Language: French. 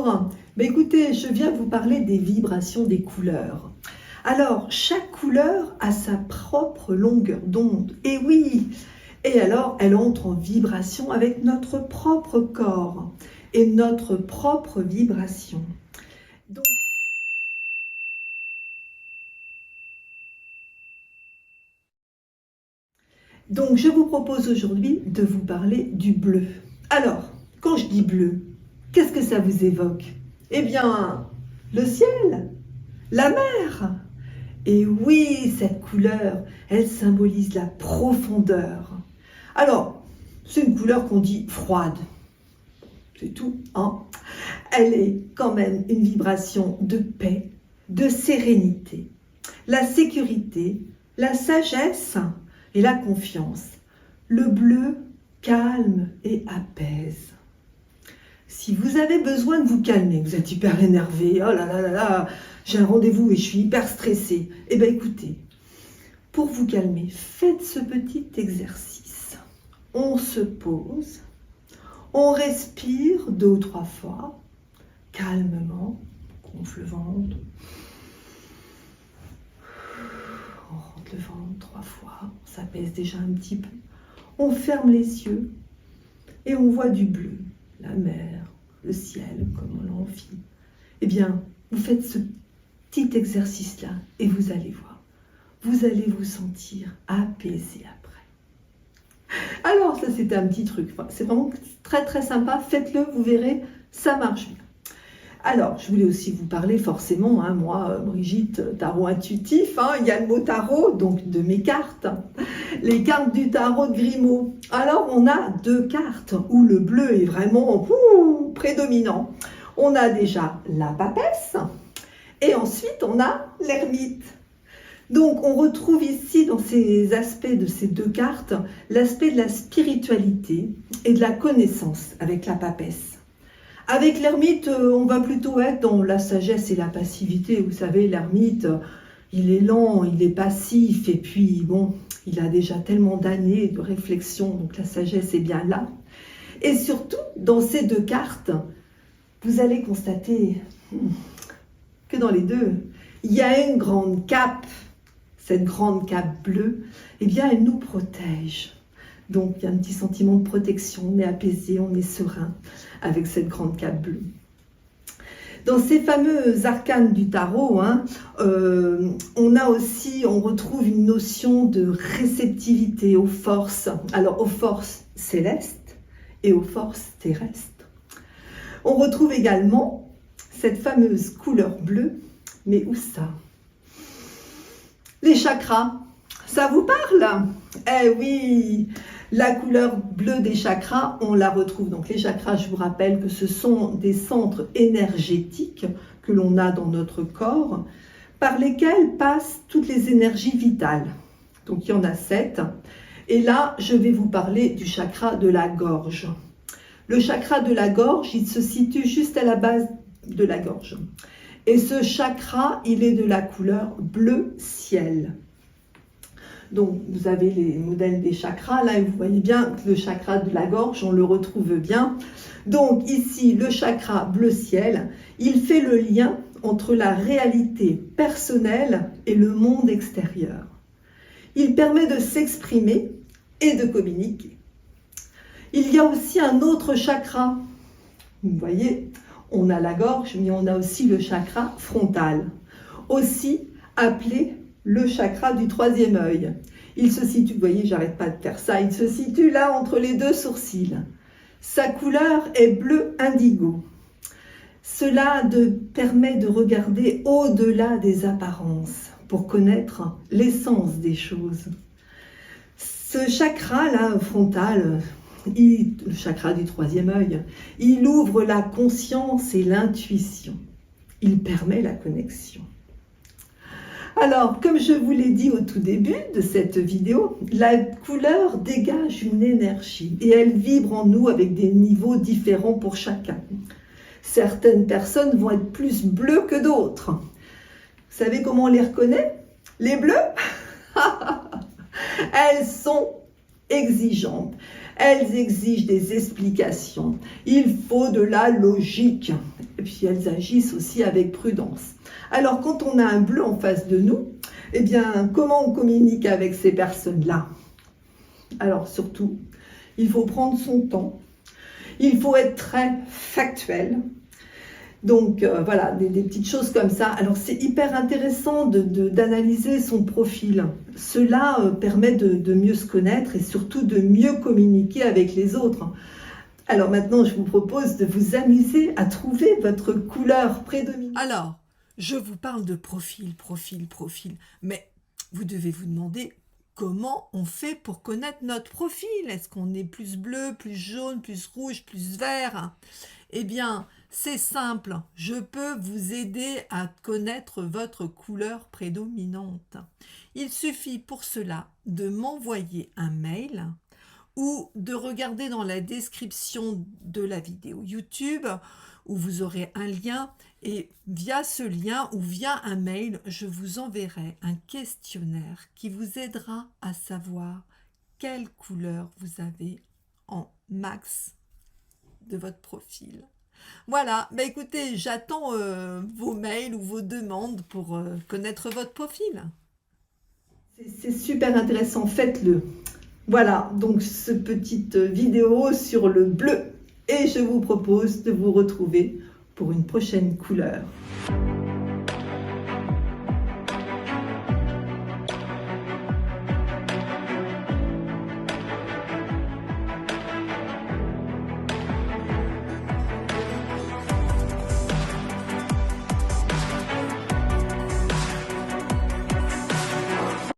Bonjour, écoutez, je viens vous parler des vibrations des couleurs. Alors, chaque couleur a sa propre longueur d'onde, et oui, et alors elle entre en vibration avec notre propre corps et notre propre vibration. Donc, je vous propose aujourd'hui de vous parler du bleu. Alors, quand je dis bleu, qu'est-ce que ça vous évoque? Eh bien, le ciel, la mer. Et oui, cette couleur, elle symbolise la profondeur. Alors, c'est une couleur qu'on dit froide. C'est tout, hein? Elle est quand même une vibration de paix, de sérénité, la sécurité, la sagesse et la confiance. Le bleu calme et apaise. Si vous avez besoin de vous calmer, vous êtes hyper énervé, oh là là là là, j'ai un rendez-vous et je suis hyper stressée, eh bien écoutez, pour vous calmer, faites ce petit exercice. On se pose, on respire 2 ou 3 fois, calmement, on gonfle le ventre, on rentre le ventre 3 fois, on s'apaise déjà un petit peu, on ferme les yeux et on voit du bleu, la mer, le ciel, comme on l'a envie. Eh bien, vous faites ce petit exercice-là et vous allez voir, vous allez vous sentir apaisé après. Alors, ça c'était un petit truc, c'est vraiment très très sympa, faites-le, vous verrez, ça marche bien. Alors, je voulais aussi vous parler forcément, moi, Brigitte, tarot intuitif, il y a le mot tarot, donc de mes cartes, les cartes du tarot de Grimaud. Alors, on a 2 cartes où le bleu est vraiment prédominant. On a déjà la papesse et ensuite on a l'ermite. Donc, on retrouve ici, dans ces aspects de ces 2 cartes, l'aspect de la spiritualité et de la connaissance avec la papesse. Avec l'ermite, on va plutôt être dans la sagesse et la passivité. Vous savez, l'ermite, il est lent, il est passif, et puis bon, il a déjà tellement d'années de réflexion, donc la sagesse est bien là. Et surtout, dans ces 2 cartes, vous allez constater que dans les 2, il y a une grande cape. Cette grande cape bleue, eh bien, elle nous protège. Donc, il y a un petit sentiment de protection, on est apaisé, on est serein avec cette grande cape bleue. Dans ces fameux arcanes du tarot, on retrouve une notion de réceptivité aux forces. Alors, aux forces célestes et aux forces terrestres. On retrouve également cette fameuse couleur bleue, mais où ça? Les chakras, ça vous parle? Eh oui, la couleur bleue des chakras, on la retrouve. Donc les chakras, je vous rappelle que ce sont des centres énergétiques que l'on a dans notre corps, par lesquels passent toutes les énergies vitales. Donc il y en a 7. Et là, je vais vous parler du chakra de la gorge. Le chakra de la gorge, il se situe juste à la base de la gorge. Et ce chakra, il est de la couleur bleu ciel. Donc, vous avez les modèles des chakras, là, et vous voyez bien que le chakra de la gorge, on le retrouve bien. Donc, ici, le chakra bleu ciel, il fait le lien entre la réalité personnelle et le monde extérieur. Il permet de s'exprimer et de communiquer. Il y a aussi un autre chakra. Vous voyez, on a la gorge, mais on a aussi le chakra frontal, aussi appelé le chakra du 3e œil. Il se situe, vous voyez, j'arrête pas de faire ça, il se situe là entre les 2 sourcils. Sa couleur est bleu indigo. Cela permet de regarder au-delà des apparences pour connaître l'essence des choses. Ce chakra-là, frontal, le chakra du 3e œil, il ouvre la conscience et l'intuition. Il permet la connexion. Alors, comme je vous l'ai dit au tout début de cette vidéo, la couleur dégage une énergie et elle vibre en nous avec des niveaux différents pour chacun. Certaines personnes vont être plus bleues que d'autres. Vous savez comment on les reconnaît? Les bleus? Elles sont exigeantes. Elles exigent des explications. Il faut de la logique. Et puis elles agissent aussi avec prudence. Alors quand on a un bleu en face de nous, eh bien comment on communique avec ces personnes-là? Alors surtout, il faut prendre son temps. Il faut être très factuel. Donc voilà, des petites choses comme ça. Alors c'est hyper intéressant d'analyser son profil. Cela permet de mieux se connaître et surtout de mieux communiquer avec les autres. Alors maintenant, je vous propose de vous amuser à trouver votre couleur prédominante. Alors, je vous parle de profil, mais vous devez vous demander comment on fait pour connaître notre profil. Est-ce qu'on est plus bleu, plus jaune, plus rouge, plus vert? Eh bien, c'est simple, je peux vous aider à connaître votre couleur prédominante. Il suffit pour cela de m'envoyer un mail ou de regarder dans la description de la vidéo YouTube où vous aurez un lien et via ce lien ou via un mail, je vous enverrai un questionnaire qui vous aidera à savoir quelle couleur vous avez en max de votre profil. Voilà, bah écoutez, j'attends vos mails ou vos demandes pour connaître votre profil. C'est super intéressant, faites-le. Voilà, donc cette petite vidéo sur le bleu. Et je vous propose de vous retrouver pour une prochaine couleur.